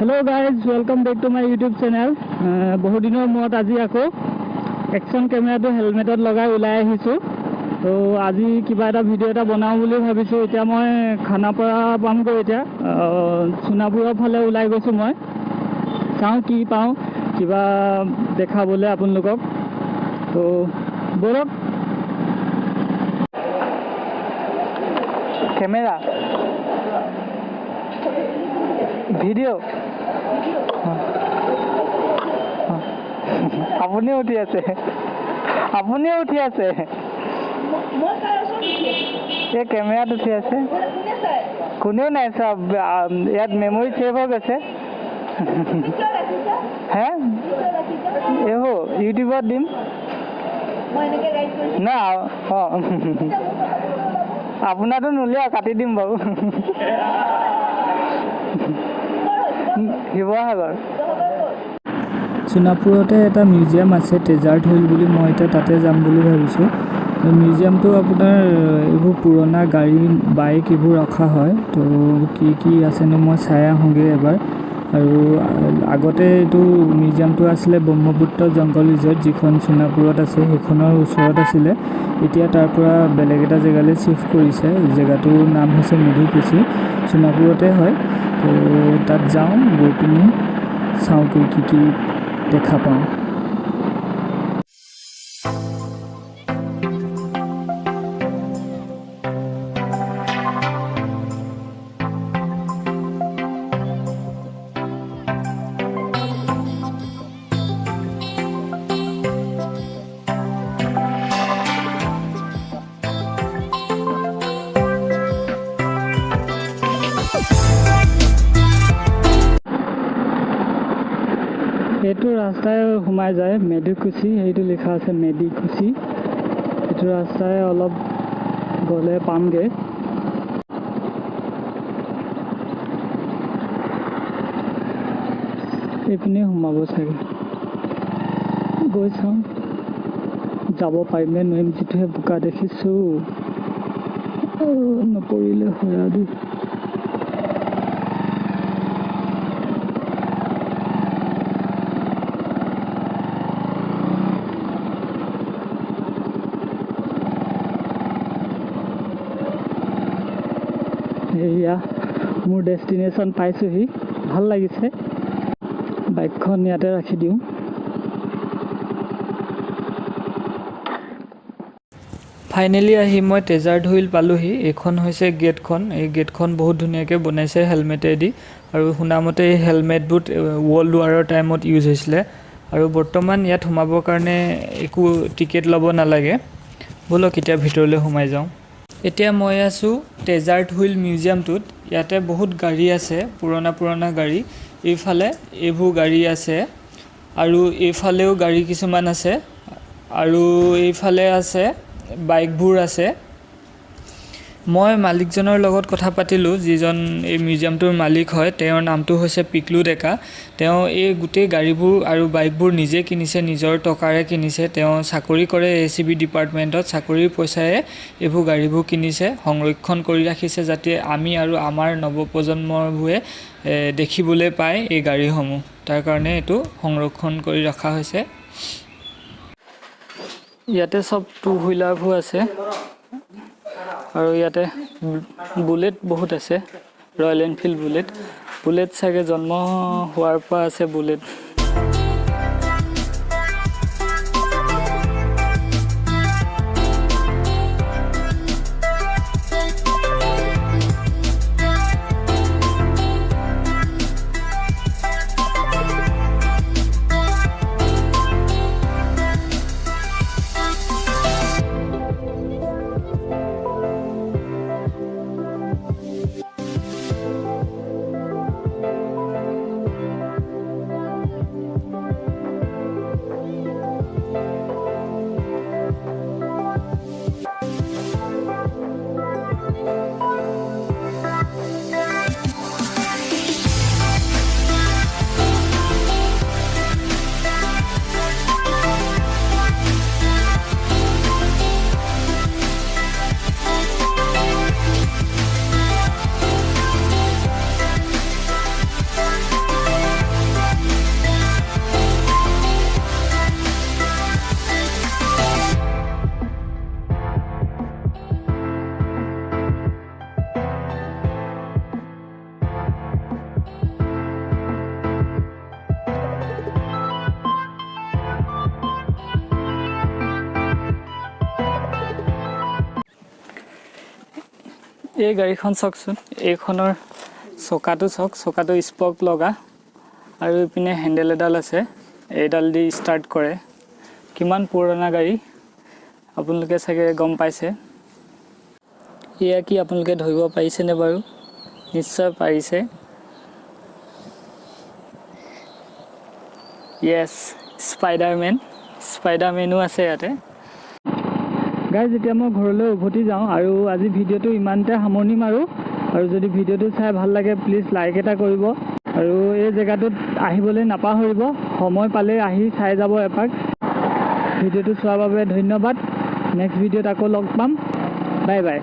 Hello guys, welcome back to my YouTube channel. বহুত দিনৰ মূৰত আজি আকৌ একশন কেমেৰাটো হেলমেটত লগাই ওলাই আহিছো। তো আজি কিবা এটা ভিডিঅ' এটা বনাও বুলি ভাবিছো। এতিয়া মই খানাপাৰা পামগৈ এতিয়া সোণাপুৰৰ ফালে ওলাই গৈছো মই। চাওঁ কি পাওঁ কিবা দেখাবলৈ আপোনালোকক। তো বলক কেমেৰা ভিডিঅ' আপুনিও উঠি আছে এই কেমেৰাত উঠি আছে কোনেও নাই চব ইয়াত মেমৰি ছেভ হৈ গৈছে হে এইবোৰ ইউটিউবত দিম না অঁ আপোনাৰতো নোলিয়া কাটি দিম বাৰু শিৱসাগৰ সোণাপুৰতে এটা মিউজিয়াম আছে ডেজাৰ্ট হুইল বুলি মই এতিয়া তাতে যাম বুলি ভাবিছোঁ মিউজিয়ামটো আপোনাৰ এইবোৰ পুৰণা গাড়ী বাইক এইবোৰ ৰখা হয় তো কি আছেনো মই চাই আহোঁগৈ এবাৰ আৰু আগতে এইটো মিউজিয়ামটো আছিলে ব্ৰহ্মপুত্ৰ জংঘল ৰিজৰ্ট যিখন সোণাপুৰত আছে সেইখনৰ ওচৰত আছিলে এতিয়া তাৰ পৰা বেলেগ এটা জেগালৈ চিফ্ট কৰিছে জেগাটোৰ নাম হৈছে মধুকুছি সোণাপুৰতে হয় তো তাত যাওঁ গৈ পিনি চাওঁ কি দেখা পাওঁ এইটো ৰাস্তাই সোমাই যায় মেডিকুচি সেইটো লিখা আছে মেডিকুচি এইটো ৰাস্তাই অলপ গ'লে পামগৈ এইপিনে সোমাব চাগে গৈ চাওঁ যাব পাৰিমনে নোৱাৰিম যিটোহে বোকা দেখিছোঁ নপৰিলে হয় আৰু এয়া মোৰ ডেষ্টিনেশ্যন পাইছোঁহি ভাল লাগিছে বাইকখন ইয়াতে ৰাখি দিওঁ ফাইনেলি আহি মই ডেজাৰ্ট হুইল পালোহি এইখন হৈছে গেটখন এই গেটখন বহুত ধুনীয়াকৈ বনাইছে হেলমেটেদি আৰু শুনামতে এই হেলমেটবোৰ ৱৰ্ল্ড ৱাৰৰ টাইমত ইউজ হৈছিলে আৰু বৰ্তমান ইয়াত সোমাবৰ কাৰণে একো টিকেট ল'ব নালাগে ব'লক এতিয়া ভিতৰলৈ সোমাই যাওঁ এতিয়া মই আছোঁ ডেজাৰ্ট হুইল মিউজিয়ামটোত ইয়াতে বহুত গাড়ী আছে পুৰণা গাড়ী এইফালে এইবোৰ গাড়ী আছে আৰু এইফালেও গাড়ী কিছুমান আছে আৰু এইফালে আছে বাইকবোৰ আছে মই মালিকজনৰ লগত কথা পাতিলোঁ যিজন এই মিউজিয়ামটোৰ মালিক হয় তেওঁৰ নামটো হৈছে পিকলু ডেকা তেওঁ এই গোটেই গাড়ীবোৰ আৰু বাইকবোৰ নিজে কিনিছে নিজৰ টকাৰে কিনিছে তেওঁ চাকৰি কৰে ACB ডিপাৰ্টমেণ্টত চাকৰিৰ পইচাৰে এইবোৰ গাড়ীবোৰ কিনিছে সংৰক্ষণ কৰি ৰাখিছে যাতে আমি আৰু আমাৰ নৱপ্ৰজন্মবোৰে দেখিবলৈ পায় এই গাড়ীসমূহ তাৰ কাৰণে এইটো সংৰক্ষণ কৰি ৰখা হৈছে ইয়াতে সব টু হুইলাৰবোৰ আছে আৰু ইয়াতে বুলেট বহুত আছে ৰয়েল এনফিল্ড বুলেট চাগে জন্ম হোৱাৰ পৰা আছে বুলেট এই গাড়ীখন চাওকচোন, এইখনৰ চকাটো চাওক, চকাটো স্পক লগা আৰু ইপিনে হেণ্ডেল এডাল আছে, এইডাল দি ষ্টাৰ্ট কৰে। কিমান পুৰণা গাড়ী আপোনালোকে চাগে গম পাইছে। এয়া কি আপোনালোকে ধৰিব পাৰিছেনে বাৰু? নিশ্চয় পাৰিছে। য়েছ, স্পাইডাৰমেনো আছে ইয়াতে। গাইজ, যেতিয়া মই ঘৰলৈ উভতি যাওঁ আৰু আজি ভিডিঅ'টো ইমানতে সামৰণি মাৰোঁ। আৰু যদি ভিডিঅ'টো চাই ভাল লাগে প্লিজ লাইক এটা কৰিব আৰু এই জেগাটোত আহিবলৈ নাপাহৰিব। সময় পালে আহি চাই যাব এপাক। ভিডিঅ'টো চোৱাৰ বাবে ধন্যবাদ। নেক্সট ভিডিঅ'ত আকৌ লগ পাম। Bye bye.